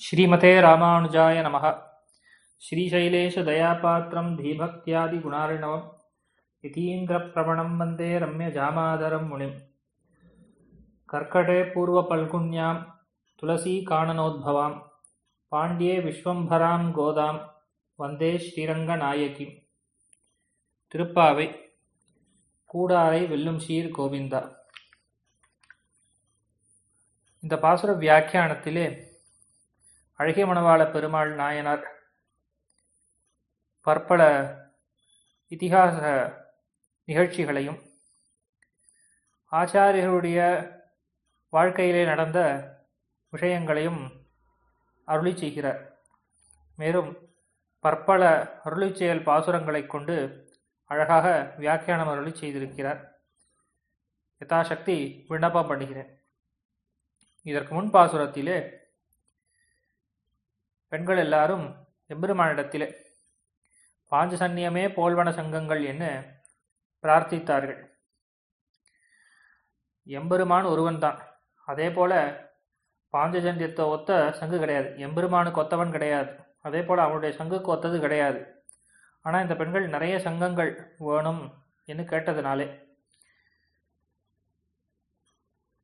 श्रीमते रामानुजाय नमः। श्रीशैलेशदयापात्रं धीभक्त्यादिगुणार्णवं यतीन्द्रप्रवणं वन्दे रम्यजामादरं मुनिं। कर्कटे पूर्वपल्गुन्यां तुलसीकाननोद्भवां पाण्ड्ये विश्वम्भरां गोदां वन्दे श्रीरङ्गनायकीम्. திருப்பாவை கூடாரை வெல்லும் சீர் கோவிந்தா. இந்த பாசுர வியாக்கியானத்திலே அழகிய மணவாள பெருமாள் நாயனார் பற்பல இதிகாச நிகழ்ச்சிகளையும் ஆச்சாரியர்களுடைய வாழ்க்கையிலே நடந்த விஷயங்களையும் அருளி செய்கிறார். மேலும் பற்பல அருளி செயல் பாசுரங்களை கொண்டு அழகாக வியாக்கியானம் அருளி செய்திருக்கிறார். யதாசக்தி விண்ணப்பம் பண்ணுகிறேன். இதற்கு முன் பாசுரத்திலே பெண்கள் எல்லாரும் எம்பெருமானிடத்திலே பாஞ்சசன்யமே போல்வன சங்கங்கள் என்று பிரார்த்தித்தார்கள். எம்பெருமான் ஒருவன்தான். அதே போல பாஞ்சஜன்யத்தை ஒத்த சங்கு கிடையாது. எம்பெருமானுக்கு ஒத்தவன் கிடையாது. அதே போல அவனுடைய சங்குக்கு ஒத்தது கிடையாது. ஆனால் இந்த பெண்கள் நிறைய சங்கங்கள் வேணும் என்று கேட்டதுனாலே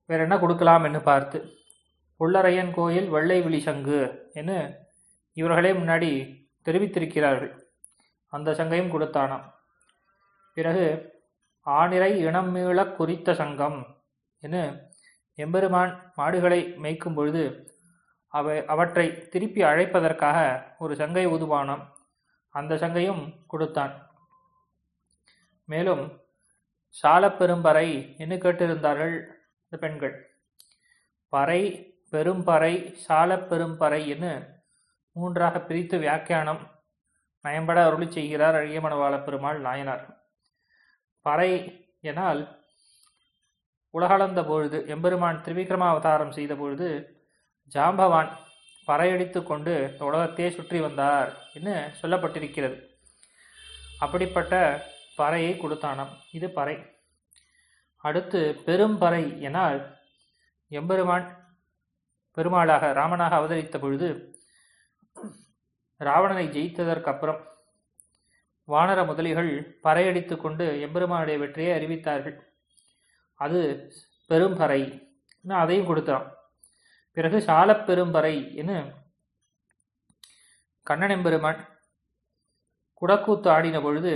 வேற என்ன கொடுக்கலாம் என்று பார்த்து புள்ளரையன் கோயில் வெள்ளை விழி சங்கு என்று இவர்களே முன்னாடி தெரிவித்திருக்கிறார்கள். அந்த சங்கையும் கொடுத்தானாம். பிறகு ஆனிரை இனம் மீள குறித்த சங்கம் என்று எம்பெருமான் மாடுகளை மேய்க்கும் பொழுது அவற்றை திருப்பி அழைப்பதற்காக ஒரு சங்கை ஊதுவானாம். அந்த சங்கையும் கொடுத்தான். மேலும் சாலப்பெரும்பறை என்று கேட்டிருந்தார்கள் இந்த பெண்கள். பறை, பெரும்பறை, சாலப்பெரும்பறை என்று மூன்றாக பிரித்து வியாக்கியானம் நயம்பட அருளி செய்கிறார் அழகிய மணவாள பெருமாள் நாயனார். பறை எனால் உலகளந்த பொழுது எம்பெருமான் திரிவிக்ரம அவதாரம் செய்த பொழுது ஜாம்பவான் பறையடித்து கொண்டு உலகத்தையே சுற்றி வந்தார் என்று சொல்லப்பட்டிருக்கிறது. அப்படிப்பட்ட பறையை கொடுத்தானாம். இது பறை. அடுத்து பெரும்பறை எனால் எம்பெருமான் பெருமாளாக ராமனாக அவதரித்த பொழுது ராவணனை ஜெயித்ததற்கு அப்புறம் வானர முதலிகள் பறையடித்து கொண்டு எம்பெருமானுடைய வெற்றியை அறிவித்தார்கள். அது பெரும்பறை, அதையும் கொடுத்தான். பிறகு சாலப்பெரும்பறை என கண்ணன் எம்பெருமான் குடக்கூத்து ஆடின பொழுது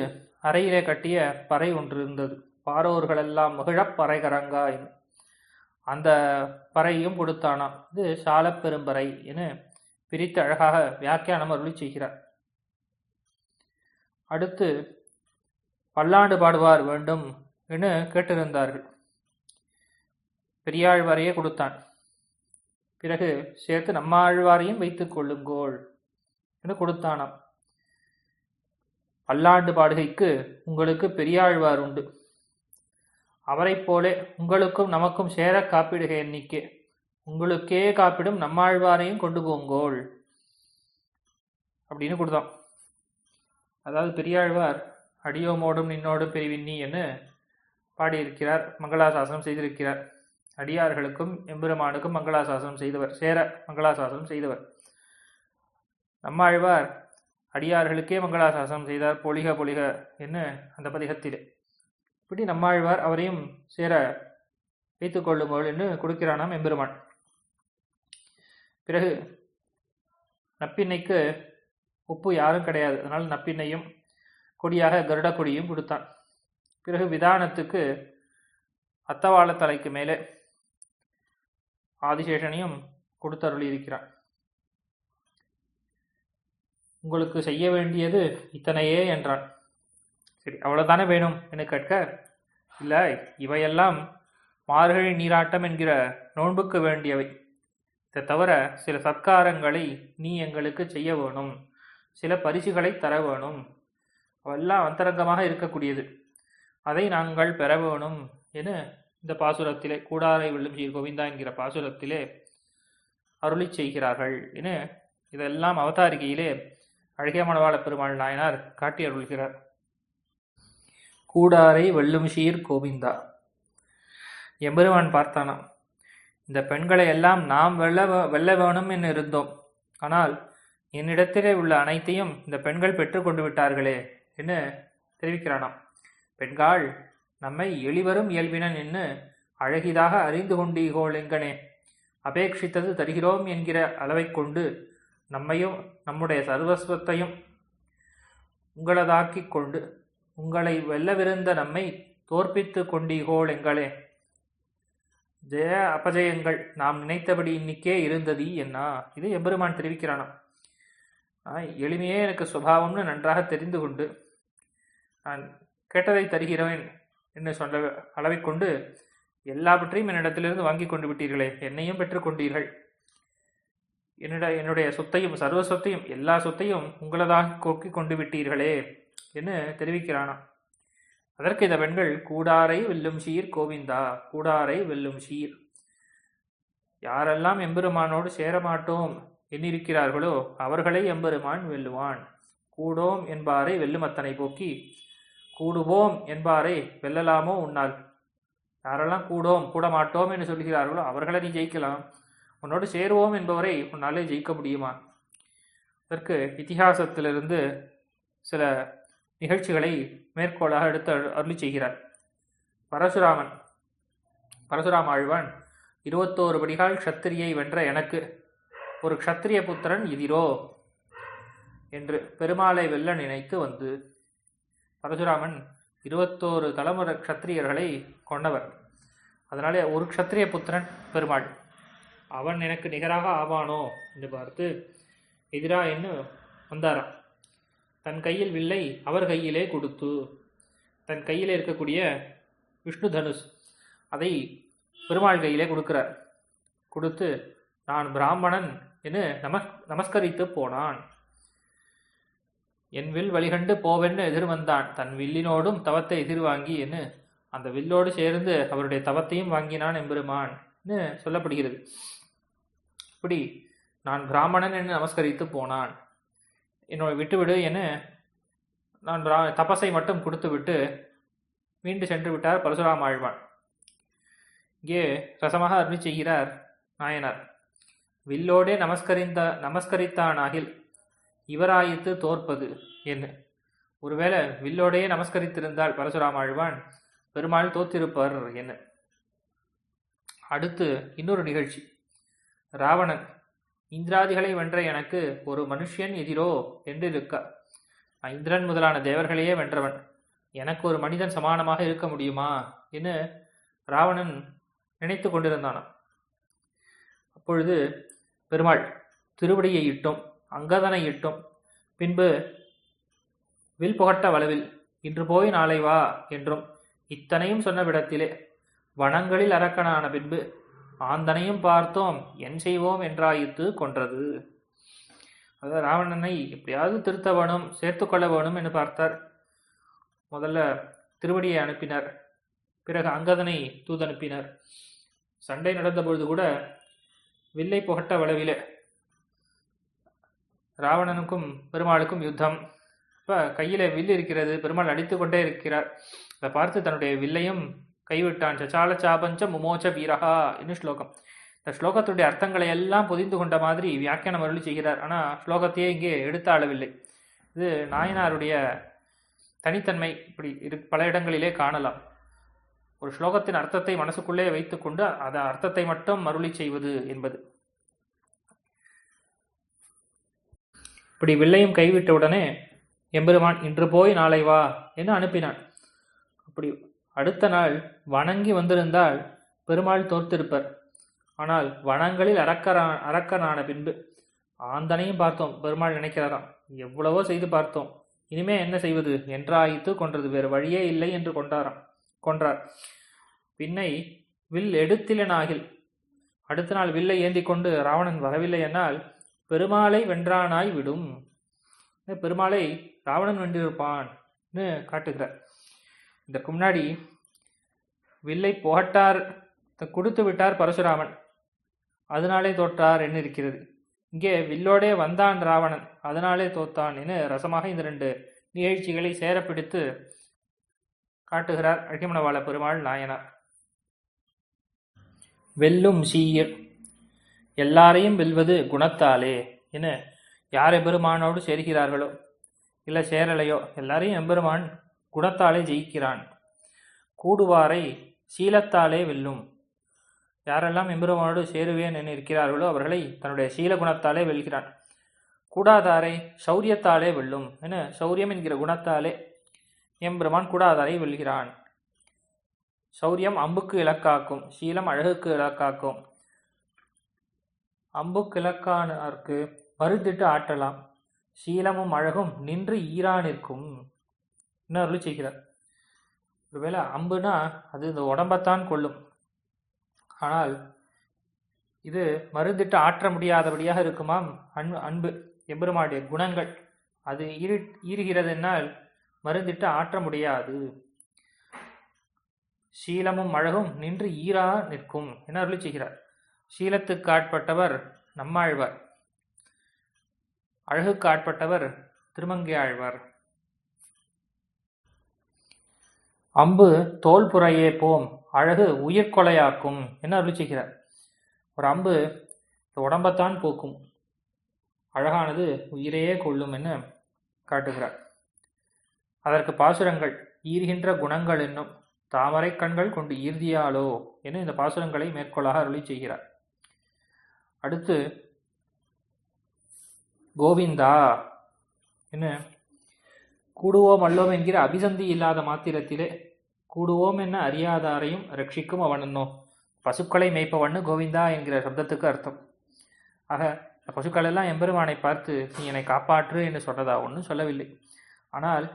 அறையிலே கட்டிய பறை ஒன்று இருந்தது. பாரோர்களெல்லாம் மகிழப் பறைகரங்கா என்று அந்த பறையும் கொடுத்தானாம். இது சாலப்பெரும்பறை என பிரித்து அழகாக வியாக்கியானம் அருளி செய்கிறார். அடுத்து பல்லாண்டு பாடுவார் வேண்டும் என கேட்டிருந்தார்கள். பெரியாழ்வாரையே கொடுத்தான். பிறகு சேர்த்து நம்மாழ்வாரையும் வைத்துக் கொள்ளுங்கோள் என்று கொடுத்தானாம். பல்லாண்டு பாடுகைக்கு உங்களுக்கு பெரியாழ்வார் உண்டு. அவரை போலே உங்களுக்கும் நமக்கும் சேர காப்பிடுக எண்ணிக்கை உங்களுக்கே காப்பிடும் நம்மாழ்வாரையும் கொண்டு போங்கோள் அப்படின்னு கொடுத்தான். அதாவது பெரியாழ்வார் அடியோமோடும் நின்னோடும் பெரிவின்னி என்று பாடியிருக்கிறார். மங்களாசாசனம் செய்திருக்கிறார். அடியார்களுக்கும் எம்பெருமானுக்கும் மங்களாசாசனம் செய்தவர், சேர மங்களாசாசனம் செய்தவர். நம்மாழ்வார் அடியார்களுக்கே மங்களாசாசனம் செய்தார். பொலிக பொலிக என்று அந்த பதிகத்திலே. இப்படி நம்மாழ்வார் அவரையும் சேர வைத்துக் கொள்ளுங்கள் என்று கொடுக்கிறானாம் எம்பெருமான். பிறகு நப்பின்னைக்கு உப்பு யாரும் கிடையாது. அதனால் நப்பின்னையும் கொடியாக கருட கொடியும் கொடுத்தான். பிறகு விதானத்துக்கு அத்தவாள தலைக்கு மேலே ஆதிசேஷனையும் கொடுத்தருளி இருக்கிறான். உங்களுக்கு செய்ய வேண்டியது இத்தனையே என்றான். சரி, அவ்வளவுதானே வேணும் என்று கேட்க, இல்லை, இவையெல்லாம் மார்கழி நீராட்டம் என்கிற நோன்புக்கு வேண்டியவை. இதை தவிர சில சத்காரங்களை நீ எங்களுக்கு செய்ய வேணும், சில பரிசுகளை தர வேணும். அவெல்லாம் அந்தரங்கமாக இருக்கக்கூடியது. அதை நாங்கள் பெற வேணும் என இந்த பாசுரத்திலே கூடாரை வெல்லும் சீர் கோவிந்தா என்கிற பாசுரத்திலே அருளி செய்கிறார்கள் என இதெல்லாம் அவதாரிகையிலே அழகிய மணவாள பெருமாள் நாயனார் காட்டி அருள்கிறார். கூடாரை வெல்லும் சீர் கோவிந்தா. எம்பெருமான் பார்த்தானாம், இந்த பெண்களை எல்லாம் நாம் வெல்ல வேணும் என்று இருந்தோம். ஆனால் என்னிடத்திலே உள்ள அனைத்தையும் இந்த பெண்கள் பெற்றுக்கொண்டு விட்டார்களே என்று தெரிவிக்கிறானாம். பெண்கள் நம்மை எளிவரும் இயல்பினன் என்று அழகிதாக அறிந்து கொண்டீகோள் எங்கனே, அபேட்சித்தது தருகிறோம் என்கிற அளவை கொண்டு நம்மையும் நம்முடைய சர்வஸ்வத்தையும் உங்களதாக்கிக் கொண்டு உங்களை வெல்லவிருந்த நம்மை தோற்பித்து கொண்டீகோள் எங்களே. ஜெய அபஜயங்கள் நாம் நினைத்தபடி இன்னிக்கே இருந்தது என்ன. இது எம்பெருமான் தெரிவிக்கிறானாம். எளிமையே எனக்கு சுபாவம்னு நன்றாக தெரிந்து கொண்டு நான் கேட்டதை தருகிறேன் என்று சொன்ன அளவை கொண்டு எல்லாவற்றையும் என்னிடத்திலிருந்து வாங்கி கொண்டு விட்டீர்களே, என்னையும் பெற்றுக்கொண்டீர்கள். என்னுடைய சொத்தையும் சர்வ சொத்தையும் எல்லா சொத்தையும் உங்களதாக கொக்கி கொண்டு விட்டீர்களே என்று தெரிவிக்கிறானாம். அதற்கு இந்த பெண்கள் கூடாரை வெல்லும் சீர் கோவிந்தா, கூடாரை வெல்லும் சீர். யாரெல்லாம் எம்பெருமானோடு சேரமாட்டோம் எண்ணிருக்கிறார்களோ அவர்களை எம்பெருமான் வெல்லுவான். கூடோம் என்பாரை வெல்லும் அத்தனை போக்கி கூடுவோம் என்பாரை வெல்லலாமோ உன்னால். யாரெல்லாம் கூடோம் கூட மாட்டோம் என்று சொல்கிறார்களோ அவர்களை நீ ஜெயிக்கலாம். உன்னோடு சேருவோம் என்பவரை உன்னாலே ஜெயிக்க முடியுமா? அதற்கு இதிகாசத்திலிருந்து சில நிகழ்ச்சிகளை மேற்கோளாக எடுத்து அருளி செய்கிறார். பரசுராம ஆழ்வான் 21 படிகால் க்ஷத்திரியை வென்ற எனக்கு ஒரு க்ஷத்திரிய புத்திரன் இதிரோ என்று பெருமாளை வெல்ல நினைத்து வந்து. பரசுராமன் 21 தலைமுறை க்ஷத்திரியர்களை கொண்டவர். அதனாலே ஒரு க்ஷத்திரிய புத்திரன் பெருமாள், அவன் எனக்கு நிகராக ஆவானோ என்று பார்த்து எதிரா என்று வந்தாராம். தன் கையில் வில்லை அவர் கையிலே கொடுத்து, தன் கையில் இருக்கக்கூடிய விஷ்ணு தனுஷ் அதை பெருமாள் கையிலே கொடுக்கிறார். கொடுத்து நான் பிராமணன் என்று நமஸ்கரித்து போனான். என் வில் வழிகண்டு போவென்னு எதிர்வந்தான், தன் வில்லினோடும் தவத்தை எதிர்வாங்கி என்று அந்த வில்லோடு சேர்ந்து அவருடைய தவத்தையும் வாங்கினான் எம்பெருமான் சொல்லப்படுகிறது. இப்படி நான் பிராமணன் என்று நமஸ்கரித்து போனான், என்னோட விட்டுவிடு என நான் தபஸை மட்டும் கொடுத்து விட்டு மீண்டு சென்று விட்டார் பரசுராம ஆழ்வான். இங்கே ரசமாக அருளி செய்கிறார் நாயனார். வில்லோடே நமஸ்கரித்தானாகில் இவராயித்து தோற்பது என்ன. ஒருவேளை வில்லோடையே நமஸ்கரித்திருந்தால் பரசுராம ஆழ்வான் பெருமாள் தோத்திருப்பார் என்ன. அடுத்து இன்னொரு நிகழ்ச்சி. ராவணன் இந்திராதிகளை வென்ற எனக்கு ஒரு மனுஷன் எதிரோ என்று இருக்க. இந்திரன் முதலான தேவர்களையே வென்றவன் எனக்கு ஒரு மனிதன் சமானமாக இருக்க முடியுமா என்று ராவணன் நினைத்து கொண்டிருந்தானாம். அப்பொழுது பெருமாள் திருவடியை இட்டும் அங்கதனை இட்டும் பின்பு வில் புகட்ட வளவில் இன்று போய் நாளை வா என்றும் இத்தனையும் சொன்ன விடத்திலே வனங்களில் அரக்கனான பின்பு ஆந்தனையும் பார்த்தோம் என் செய்வோம் என்றாயித்து கொன்றது. அதாவது ராவணனை எப்படியாவது திருத்த வேணும், சேர்த்து கொள்ள வேணும் என்று பார்த்தார். முதல்ல திருவடியை அனுப்பினார், பிறகு அங்கதனை தூதனுப்பினார். சண்டை நடந்த பொழுது கூட வில்லை புகட்ட வளவிலே ராவணனுக்கும் பெருமாளுக்கும் யுத்தம். இப்போ கையில் வில் இருக்கிறது, பெருமாள் அடித்து கொண்டே இருக்கிறார். அதை பார்த்து தன்னுடைய வில்லையும் கைவிட்டான். சச்சால சாபஞ்ச முமோச்ச வீரஹா என்று ஸ்லோகம். இந்த ஸ்லோகத்துடைய அர்த்தங்களை எல்லாம் பொதிந்து கொண்ட மாதிரி வியாக்கியானம் அருளி செய்கிறார். ஆனால் ஸ்லோகத்தையே இங்கே எடுத்த அளவில்லை. இது நாயனாருடைய தனித்தன்மை. இப்படி பல இடங்களிலே காணலாம். ஒரு ஸ்லோகத்தின் அர்த்தத்தை மனசுக்குள்ளே வைத்துக்கொண்டு அந்த அர்த்தத்தை மட்டும் அருளி செய்வது என்பது. இப்படி வில்லையும் கைவிட்ட உடனே எம்பெருமான் இன்று போய் நாளை வா என்று அனுப்பினான். அப்படி அடுத்த நாள் வணங்கி வந்திருந்தால் பெருமாள் தோற்றிருப்பர். ஆனால் வனங்களில் அரக்கனான பின்பு ஆந்தனையும் பார்த்தோம். பெருமாள் நினைக்கிறாராம், எவ்வளவோ செய்து பார்த்தோம், இனிமே என்ன செய்வது என்றாயித்து கொன்றது, வேறு வழியே இல்லை என்று கொன்றார். பின்னை வில் எடுத்திலனாகில் அடுத்த நாள் வில்லை ஏந்தி கொண்டு ராவணன் வரவில்லை என்னால் பெருமாளை வென்றானாய் விடும். பெருமாளை ராவணன் வென்றிருப்பான்னு காட்டுகிறார். இதற்கு முன்னாடி வில்லை புகட்டார் கொடுத்து விட்டார் பரசுராமன், அதனாலே தோற்றார் என்ன இருக்கிறது. இங்கே வில்லோடே வந்தான் ராவணன், அதனாலே தோத்தான் என ரசமாக இந்த 2 நிகழ்ச்சிகளை சேரப்பிடித்து காட்டுகிறார் அழகிமணவாள பெருமாள் நாயனார். வெல்லும் சீர் எல்லாரையும் வெல்வது குணத்தாலே என யார் எம்பெருமானோடு சேர்கிறார்களோ இல்லை சேரலையோ எல்லாரையும் எம்பெருமான் குணத்தாலே ஜெயிக்கிறான். கூடுவாரை சீலத்தாலே வெல்லும். யாரெல்லாம் எம்பெருமானோடு சேருவேன் என இருக்கிறார்களோ அவர்களை தன்னுடைய சீல குணத்தாலே வெல்கிறான். கூடாதாரை சௌரியத்தாலே வெல்லும் என சௌரியம் என்கிற குணத்தாலே எம்பெருமான் கூடாதாரை வெல்கிறான். சௌரியம் அம்புக்கு இலக்காக்கும், சீலம் அழகுக்கு இலக்காக்கும். அம்புக்கு இலக்கானருக்கு மறுத்திட்டு ஆற்றலாம், சீலமும் அழகும் நின்று ஈரா நிற்கும் அருள் செய்கிறார். ஒருவேளை அம்புனா அது இந்த உடம்பத்தான் கொள்ளும், ஆனால் இது மருந்திட்டு ஆற்ற முடியாதபடியாக இருக்குமாம். அன்பு எம்பெருமானுடைய குணங்கள் அது ஈறுகிறதுனால் மருந்திட்டு ஆற்ற முடியாது. சீலமும் அழகும் நின்று ஈரா நிற்கும் என அருள் செய்கிறார். சீலத்துக்கு ஆட்பட்டவர் நம்மாழ்வார், அழகுக்கு ஆட்பட்டவர் திருமங்கை ஆழ்வார். அம்பு தோல்புறையே போம், அழகு உயிர்கொலையாக்கும் என அருள் செய்கிறார். ஒரு அம்பு உடம்பத்தான் போக்கும், அழகானது உயிரையே கொள்ளும் என காட்டுகிறார். அதற்கு பாசுரங்கள் ஈர்கின்ற குணங்கள் என்னும் தாமரை கண்கள் கொண்டு ஈர்தியாலோ என இந்த பாசுரங்களை மேற்கோளாக அருளி செய்கிறார். அடுத்து கோவிந்தா என கூடுவோம் அல்லோம் என்கிற அபிசந்தி இல்லாத மாத்திரத்திலே கூடுவோம் என்ன அறியாதாரையும் ரட்சிக்கும் அவனோ. பசுக்களை மேய்ப்பவண்ணு கோவிந்தா என்கிற சப்தத்துக்கு அர்த்தம். ஆக இந்த பசுக்கள் எல்லாம் எம்பெருமானை பார்த்து நீ என்னை காப்பாற்று என்று சொன்னதா ஒன்றும் சொல்லவில்லை. ஆனால்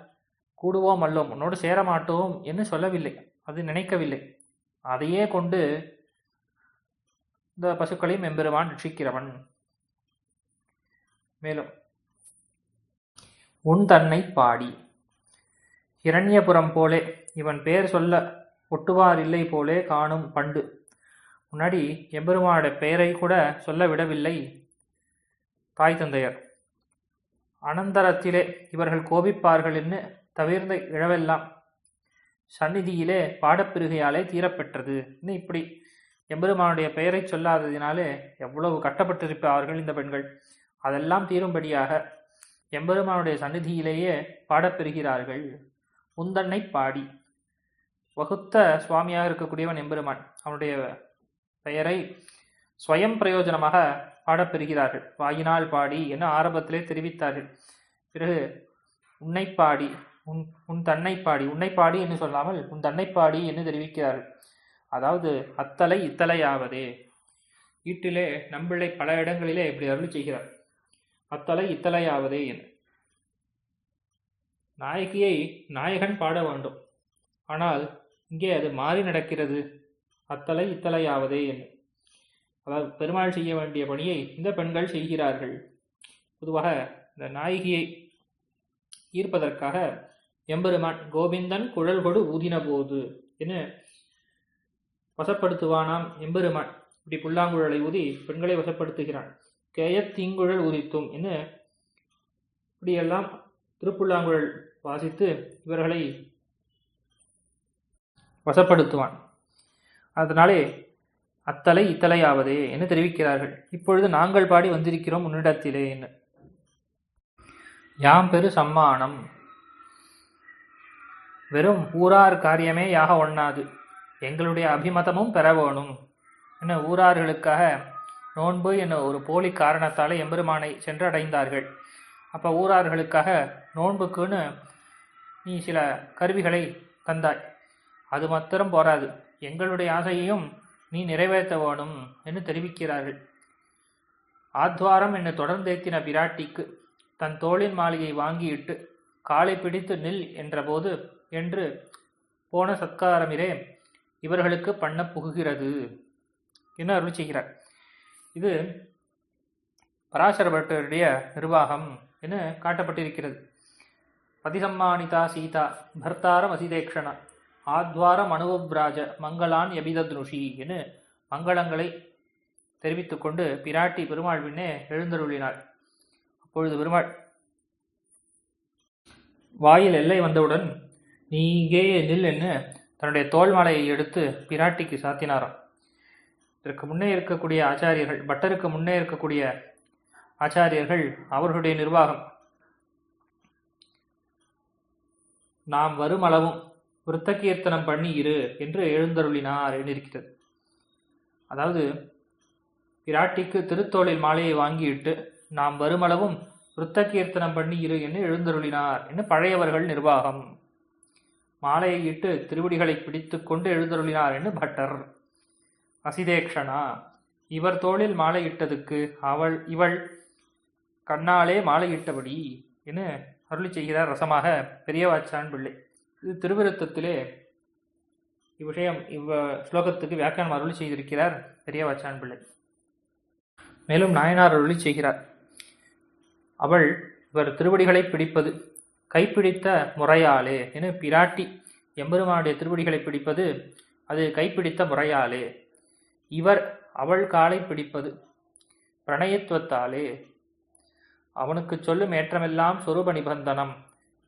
கூடுவோம் அல்லோம், உன்னோடு சேரமாட்டோம் என்று சொல்லவில்லை, அது நினைக்கவில்லை. அதையே கொண்டு இந்த பசுக்களையும் எம்பெருமான் ரட்சிக்கிறவன். மேலும் உன் தன்னை பாடி இரண்யபுரம் போலே, இவன் பேர் சொல்ல ஒட்டுவார் இல்லை போலே காணும் பண்டு. முன்னாடி எம்பெருமானுடைய பெயரை கூட சொல்ல விடவில்லை தாய் தந்தையர். அனந்தரத்திலே இவர்கள் கோபிப்பார்கள் என்று தவிர்ந்த இழவெல்லாம் சந்நிதியிலே பாடப்பெருகையாலே தீரப்பெற்றது. இன்னும் இப்படி எம்பெருமானுடைய பெயரை சொல்லாததினாலே எவ்வளவு கட்டப்பட்டிருப்பார்கள் இந்த பெண்கள். அதெல்லாம் தீரும்படியாக எம்பெருமானுடைய சந்நிதியிலேயே பாடப்பெறுகிறார்கள். உந்தன்னை பாடி, வகுத்த சுவாமியாக இருக்கக்கூடியவன் எம்பெருமான், அவனுடைய பெயரை ஸ்வயம் பிரயோஜனமாக பாடப்பெறுகிறார்கள். வாயினால் பாடி என ஆரம்பத்திலே தெரிவித்தார்கள். பிறகு உன்னை பாடி, உன் தன்னை பாடி, உன்னை பாடி என்று சொல்லாமல் உன் தன்னை பாடி என்று தெரிவிக்கிறார்கள். அதாவது அத்தலை இத்தலையாவதே. வீட்டிலே நம்பிள்ளை பல இடங்களிலே இப்படி அருள் செய்கிறார், அத்தலை இத்தலையாவதே என்று. நாயகியை நாயகன் பாட வேண்டும், ஆனால் இங்கே அது மாறி நடக்கிறது, அத்தலை இத்தலையாவதே என்று. அதாவது பெருமாள் செய்ய வேண்டிய பணியை இந்த பெண்கள் செய்கிறார்கள். பொதுவாக இந்த நாயகியை ஈர்ப்பதற்காக எம்பெருமான் கோவிந்தன் குழல் கொடு ஊதின போது என வசப்படுத்துவானாம் எம்பெருமான். இப்படி புல்லாங்குழலை ஊதி பெண்களை வசப்படுத்துகிறான். கேயத் தீங்குழல் ஊதித்தும் என்ன இப்படியெல்லாம் திருப்புல்லாங்குழல் வாசித்து இவர்களை வசப்படுத்துவான். அதனாலே அத்தலை இத்தலையாவதே என்று தெரிவிக்கிறார்கள். இப்பொழுது நாங்கள் பாடி வந்திருக்கிறோம் உன்னிடத்திலே என்ன. யாம் பெரு சம்மானம், வெறும் ஊரார் காரியமே யாக ஒண்ணாது, எங்களுடைய அபிமதமும் பெற வேணும் என்ன. ஊரார்களுக்காக நோன்பு என்ன ஒரு போலி காரணத்தாலே எம்பெருமானை சென்றடைந்தார்கள். அப்போ ஊரார்களுக்காக நோன்புக்குன்னு நீ சில கருவிகளை தந்தாய், அது மாத்திரம் போராது, எங்களுடைய ஆசையையும் நீ நிறைவேற்ற வேணும் என்று தெரிவிக்கிறார்கள். ஆத்வாரம் என்ன தொடர்ந்தேத்தின பிராட்டிக்கு தன் தோளின் மாலையை வாங்கியிட்டு காலை பிடித்து நில் என்றபோது என்று போன சத்காரமிரே இவர்களுக்கு பண்ண புகுகிறது என்று அருள் செய்கிறார். இது பராசர பட்டருடைய நிர்வாகம் என காட்டப்பட்டிருக்கிறது. பதிசம்மானிதா சீதா பர்த்தாரம் அசிதேக்ஷணா ஆத்வாரம் அனுவப்ராஜ மங்களான் எபிதத்னுஷி என மங்களங்களை தெரிவித்துக் கொண்டு பிராட்டி பெருமாள் பின்னே எழுந்தருளினாள். அப்பொழுது பெருமாள் வாயில் எல்லை வந்தவுடன் நீ இங்கே நில் என்று தன்னுடைய தோல் மாலையை எடுத்து பிராட்டிக்கு சாத்தினாராம். இதற்கு முன்னே இருக்கக்கூடிய ஆச்சாரியர்கள், பட்டருக்கு முன்னே இருக்கக்கூடிய ஆச்சாரியர்கள் அவர்களுடைய நிர்வாகம். நாம் வருமளவும் விருத்த கீர்த்தனம் பண்ணி இரு என்று எழுந்தருளினார் என்றிருக்கிறது. அதாவது பிராட்டிக்கு திருத்தோளில் மாலையை வாங்கியிட்டு நாம் வருமளவும் விருத்த கீர்த்தனம் பண்ணி இரு என்று எழுந்தருளினார் என்று பழையவர்கள் நிர்வாகம். மாலையை இட்டு திருவடிகளை பிடித்து கொண்டு எழுந்தருளினார் என்று பட்டர். அசிதேக்ஷனா இவர் தோளில் மாலை இட்டதுக்கு இவள் கண்ணாலே மாலை இட்டபடி என அருளி செய்கிறார் ரசமாக பெரியவாச்சான் பிள்ளை. இது திருவிருத்தத்திலே இவ்விஷயம் ஸ்லோகத்துக்கு வியாக்கியானம் அருளி செய்திருக்கிறார் பெரியவாச்சான் பிள்ளை. மேலும் நாயனார் அருளி செய்கிறார். அவள் இவர் திருவடிகளை பிடிப்பது கைப்பிடித்த முறையாலே என பிராட்டி எம்பெருமானுடைய திருவடிகளை பிடிப்பது அது கைப்பிடித்த முறையாலே. இவர் அவள் காலை பிடிப்பது பிரணயத்துவத்தாலே. அவனுக்கு சொல்லும் ஏற்றமெல்லாம் சொரூப நிபந்தனம்,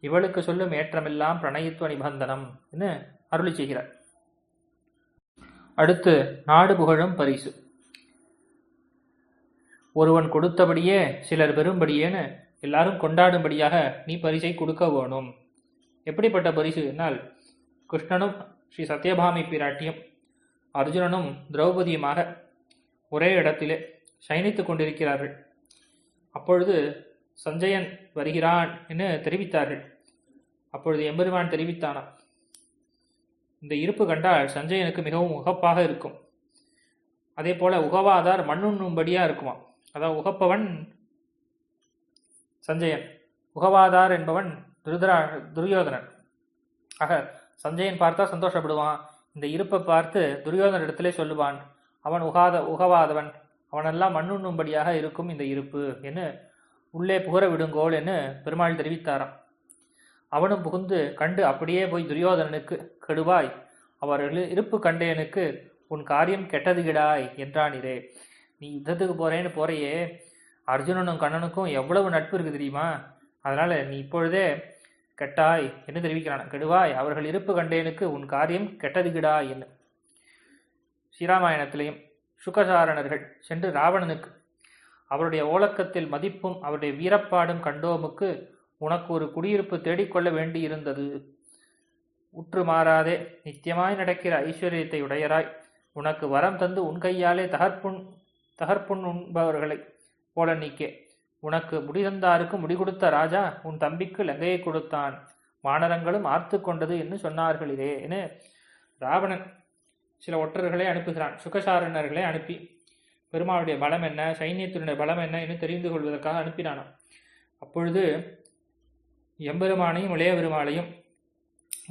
இவளுக்கு சொல்லும் ஏற்றமெல்லாம் பிரணயத்துவ நிபந்தனம் என்று அருளி செய்கிறார். அடுத்து நாடு புகழும் பரிசு. ஒருவன் கொடுத்தபடியே சிலர் பெறும்படியேன்னு எல்லாரும் கொண்டாடும்படியாக நீ பரிசை கொடுக்க வேணும். எப்படிப்பட்ட பரிசு என்னால், கிருஷ்ணனும் ஸ்ரீ சத்யபாமி பிராட்டியும் அர்ஜுனனும் திரௌபதியுமாக ஒரே இடத்திலே சயனித்துக் கொண்டிருக்கிறார்கள். அப்பொழுது சஞ்சயன் வருகிறான் என்று தெரிவித்தார்கள். அப்பொழுது எம்பெருமான் தெரிவித்தானாம், இந்த இருப்பு கண்டால் சஞ்சயனுக்கு மிகவும் உகப்பாக இருக்கும். அதே போல உகவாதார் மண்ணுண்ணும்படியா இருக்குமா. அதாவது உகப்பவன் சஞ்சயன், உகவாதார் என்பவன் துரியோதனன். ஆக சஞ்சயன் பார்த்தா சந்தோஷப்படுவான். இந்த இருப்பை பார்த்து துரியோதன இடத்திலே சொல்லுவான், அவன் உகவாதவன், அவனெல்லாம் மண்ணுண்ணும்படியாக இருக்கும் இந்த இருப்பு என்று உள்ளே புகர விடுங்கோள் என்று பெருமாள் தெரிவித்தாராம். அவனும் புகுந்து கண்டு அப்படியே போய் துரியோதனனுக்கு, கெடுவாய், அவர்கள் இருப்பு கண்டேனுக்கு உன் காரியம் கெட்டதுகிடாய் என்றானிரே. நீ யுத்தத்துக்கு போறேன்னு போறையே, அர்ஜுனனும் கண்ணனுக்கும் எவ்வளவு நட்பு இருக்கு தெரியுமா, அதனால நீ இப்பொழுதே கெட்டாய் என்று தெரிவிக்கிறான். கெடுவாய், அவர்கள் இருப்பு கண்டேனுக்கு உன் காரியம் கெட்டதுகிடாய் என்று. ஸ்ரீராமாயணத்திலையும் சுகசாரணர்கள் சென்று ராவணனுக்கு அவருடைய ஓலக்கத்தில் மதிப்பும் அவருடைய வீரப்பாடும் கண்டோமுக்கு உனக்கு ஒரு குடியிருப்பு தேடிக்கொள்ள வேண்டியிருந்தது. உற்று மாறாதே நித்தியமாய் நடக்கிற ஐஸ்வர்யத்தை உடையராய் உனக்கு வரம் தந்து உன் கையாலே தகர்ப்புண் உண்பவர்களை போல நீக்கே. உனக்கு முடி தந்தாருக்கு முடி கொடுத்த ராஜா உன் தம்பிக்கு லங்கையை கொடுத்தான், வானரங்களும் ஆர்த்து கொண்டது என்று சொன்னார்களே என ராவணன் சில ஒற்றர்களை அனுப்புகிறான். சுகசாரணர்களை அனுப்பி பெருமாளுடைய பலம் என்ன, சைன்யத்தினுடைய பலம் என்ன என்று தெரிந்து கொள்வதற்காக அனுப்பினானாம். அப்பொழுது எம்பெருமானையும் இளைய பெருமாளையும்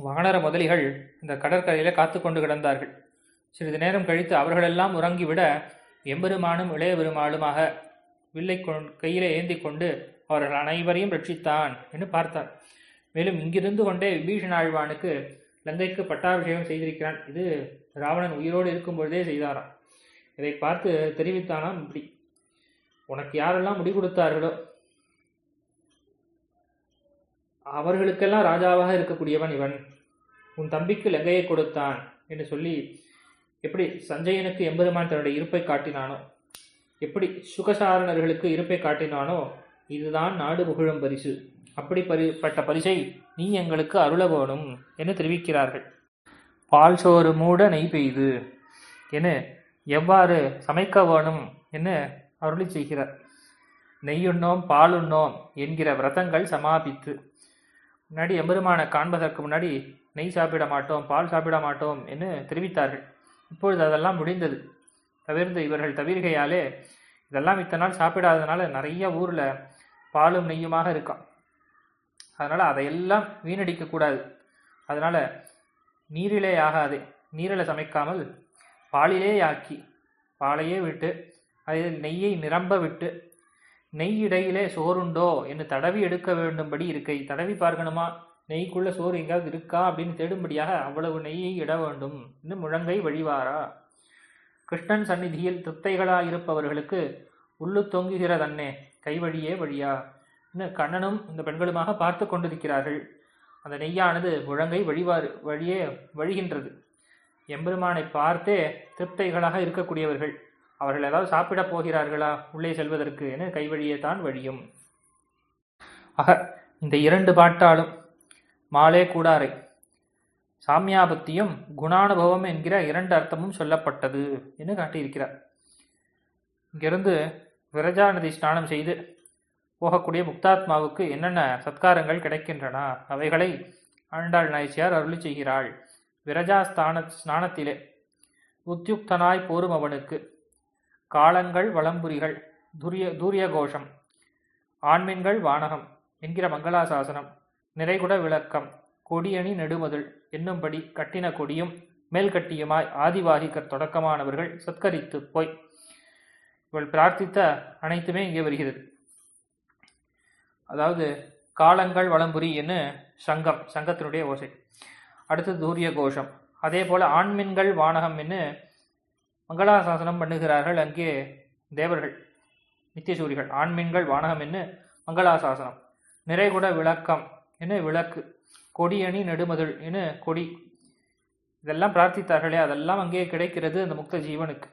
வானர முதலிகள் இந்த கடற்கரையில காத்து கொண்டு கிடந்தார்கள். சிறிது நேரம் கழித்து அவர்களெல்லாம் உறங்கிவிட எம்பெருமானும் இளைய பெருமாளுமாக வில்லை கையிலே ஏந்தி கொண்டு அவர்கள் அனைவரையும் ரட்சித்தான் என்று பார்த்தார். மேலும் இங்கிருந்து கொண்டே விபீஷணாழ்வானுக்கு லங்கைக்கு பட்டாபிஷேகம் செய்திருக்கிறான். இது ராவணன் உயிரோடு இருக்கும் பொழுதே செய்தாராம். இதை பார்த்து தெரிவித்தானாம், இப்படி உனக்கு யாரெல்லாம் முடி கொடுத்தார்களோ அவர்களுக்கெல்லாம் ராஜாவாக இருக்கக்கூடியவன் இவன், உன் தம்பிக்கு லங்கையை கொடுத்தான் என்று சொல்லி எப்படி சஞ்சயனுக்கு எம்பெருமான் தன்னுடைய இருப்பை காட்டினானோ, எப்படி சுகசாரணர்களுக்கு இருப்பை காட்டினானோ, இதுதான் நாடு புகழும் பரிசு. அப்படிப்பட்ட பரிசை நீ எங்களுக்கு அருள வேணும் என்று தெரிவிக்கிறார்கள். பால் சோறு மூட நெய் பெய்து என எவ்வாறு சமைக்க வேணும் என்று அருளி செய்கிறார். நெய்யுண்ணோம் பாலுண்ணோம் என்கிற விரதங்கள் சமாபித்து முன்னாடி எம்பெருமானை காண்பதற்கு முன்னாடி நெய் சாப்பிட மாட்டோம், பால் சாப்பிட மாட்டோம் என்று தெரிவித்தார்கள். இப்பொழுது அதெல்லாம் முடிந்தது. தவிர்த்து இவர்கள் தவிர்கையாலே இதெல்லாம் இத்தனை நாள் சாப்பிடாததுனால நிறைய ஊரில் பாலும் நெய்யுமாக இருக்கான். அதனால் அதையெல்லாம் வீணடிக்கக்கூடாது. அதனால் நீரிலே ஆகாதே, நீரில் சமைக்காமல் பாலிலே ஆக்கி பாலையே விட்டு அதில் நெய்யை நிரம்ப விட்டு நெய் இடையிலே சோறுண்டோ என்று தடவி எடுக்க வேண்டும்படி இருக்கை. தடவி பார்க்கணுமா, நெய்க்குள்ள சோறு எங்காவது இருக்கா அப்படின்னு தேடும்படியாக அவ்வளவு நெய்யை இட வேண்டும். இன்னும் முழங்கை வழிவாரா. கிருஷ்ணன் சந்நிதியில் திருப்தைகளாயிருப்பவர்களுக்கு உள்ளு தொங்குகிறதன்னே கைவழியே வழியா. இன்னும் கண்ணனும் இந்த பெண்களுமாக பார்த்து கொண்டிருக்கிறார்கள். அந்த நெய்யானது முழங்கை வழியே வழிகின்றது. எம்பெருமானை பார்த்தே திருப்தைகளாக இருக்கக்கூடியவர்கள் அவர்கள் ஏதாவது சாப்பிடப் போகிறார்களா உள்ளே செல்வதற்கு என கைவழியே தான் வழியும். ஆக இந்த 2 பாட்டாலும் மாலே கூடாரை சாமியாபத்தியும் குணானுபவம் என்கிற 2 அர்த்தமும் சொல்லப்பட்டது என்று காட்டியிருக்கிறார். இங்கிருந்து விரஜா நதி ஸ்நானம் செய்து போகக்கூடிய முக்தாத்மாவுக்கு என்னென்ன சத்காரங்கள் கிடைக்கின்றன அவைகளை ஆண்டாள் நாயச்சியார் அருளி செய்கிறாள். விரஜா ஸ்நானத்திலே உத்யுக்தனாய் போரும் அவனுக்கு காலங்கள் வளம்புரிகள் தூரிய கோஷம் ஆண்மீன்கள் வானகம் என்கிற மங்களாசாசனம் நிறைகுட விளக்கம் கொடியணி நெடுமதில் என்னும்படி கட்டின கொடியும் மேல் கட்டியுமாய் ஆதிவாகிகர் தொடக்கமானவர்கள் சத்கரித்து போய் இவள் பிரார்த்தித்த அனைத்துமே இங்கே வருகிறது. அதாவது காலங்கள் வளம்புரி என்று சங்கத்தினுடைய ஓசை, அடுத்து தூரிய கோஷம், அதே போல ஆண்மீன்கள் வானகம் என்று மங்களாசாசனம் பண்ணுகிறார்கள் அங்கே தேவர்கள் நித்தியசூரிகள். ஆண்மீன்கள் வானகம் என்று மங்களாசாசனம், நிறைகுட விளக்கம் என்று விளக்கு, கொடியணி நெடுமதில் என்று கொடி, இதெல்லாம் பிரார்த்தித்தார்களே அதெல்லாம் அங்கே கிடைக்கிறது அந்த முக்த ஜீவனுக்கு.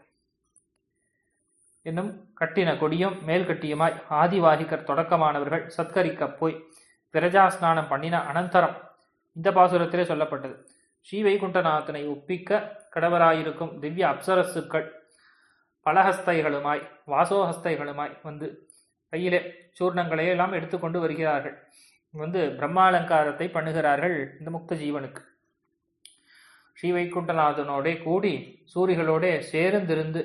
இன்னும் கட்டின கொடியும் மேல் கட்டியுமாய் ஆதிவாகிகர் தொடக்கமானவர்கள் சத்கரிக்க போய் விரஜா ஸ்நானம் பண்ணின அனந்தரம் இந்த பாசுரத்திலே சொல்லப்பட்டது. ஸ்ரீ வைகுண்டநாதனை ஒப்பிக்க கடவராயிருக்கும் திவ்ய அப்சரசுக்கள் பலஹஸ்தைகளுமாய் வாசோஹஸ்தைகளுமாய் வந்து கையிலே சூர்ணங்களை எல்லாம் எடுத்துக்கொண்டு வருகிறார்கள். பிரம்மாலங்காரத்தை பண்ணுகிறார்கள் இந்த முக்த ஜீவனுக்கு. ஸ்ரீ வைகுண்டநாதனோட கூடி சூரிகளோட சேர்ந்திருந்து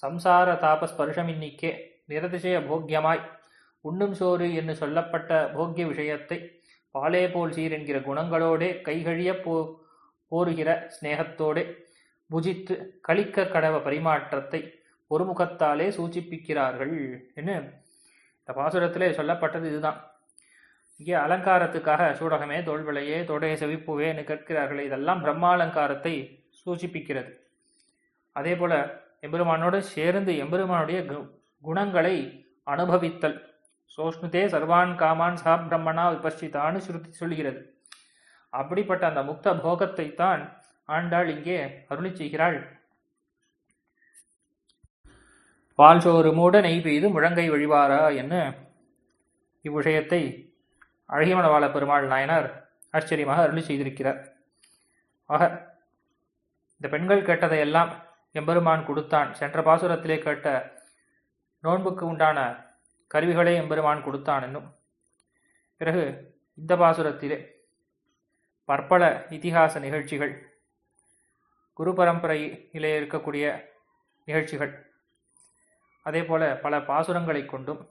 சம்சார தாப ஸ்பர்ஷமின்னிக்கே நிரதிசய போக்கியமாய் உண்ணும் சோறு என்று சொல்லப்பட்ட போக்கிய விஷயத்தை பாலே போல் சீர் என்கிற குணங்களோடே கைகழிய போருகிற ஸ்நேகத்தோடே புஜித்து கலிக்க கடவ பரிமாற்றத்தை ஒரு முகத்தாலே சூச்சிப்பிக்கிறார்கள் என்று இந்த பாசுரத்திலே சொல்லப்பட்டது இதுதான். இங்கே அலங்காரத்துக்காக சூடகமே தோல்விளையே தோடைய செவிப்புவே என்று கேட்கிறார்களே, இதெல்லாம் பிரம்மாலங்காரத்தை சூச்சிப்பிக்கிறது. அதே போல எம்பெருமானோடு சேர்ந்து எம்பெருமானுடைய குணங்களை அனுபவித்தல், சோஷ்ணுதே சர்வான் காமான் சா பிரம்மனா விபஷ்சிதான்னு சுருத்தி சொல்கிறது. அப்படிப்பட்ட அந்த முக்த போகத்தை தான் ஆண்டாள் இங்கே அருளி செய்கிறாள். பால் சோறு மூட நெய் பெய்து முழங்கை வழிவாரா என்று இவ்விஷயத்தை அழகியமணவாள பெருமாள் நாயனார் ஆச்சரியமாக அருளி செய்திருக்கிறார். ஆக இந்த பெண்கள் கேட்டதையெல்லாம் எம்பெருமான் கொடுத்தான். சென்ற பாசுரத்திலே கேட்ட நோன்புக்கு உண்டான கருவிகளை எம்பெருமான் கொடுத்தான் என்னும். பிறகு இந்த பாசுரத்திலே பற்பல இதிகாச நிகழ்ச்சிகள், குரு பரம்பரையிலே இருக்கக்கூடிய நிகழ்ச்சிகள், அதே போல பல பாசுரங்களை கொண்டும்,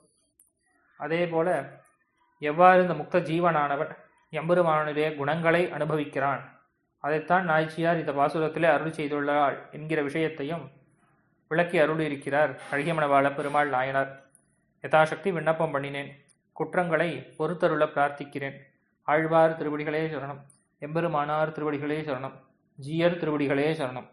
அதே போல எவ்வாறு இந்த முக்த ஜீவனானவன் எம்பெருமானுடைய குணங்களை அனுபவிக்கிறான், அதைத்தான் நாய்ச்சியார் இந்த பாசுரத்திலே அருள் செய்துள்ளாள் என்கிற விஷயத்தையும் விளக்கி அருளியிருக்கிறார் அழகியமணவாள பெருமாள் நாயனார். யதாசக்தி விண்ணப்பம் பண்ணினேன், குற்றங்களை பொறுத்தருள பிரார்த்திக்கிறேன். ஆழ்வார் திருவடிகளே சரணம், எம்பெருமானார் திருவடிகளே சரணம், ஜீயர் திருவடிகளே சரணம்.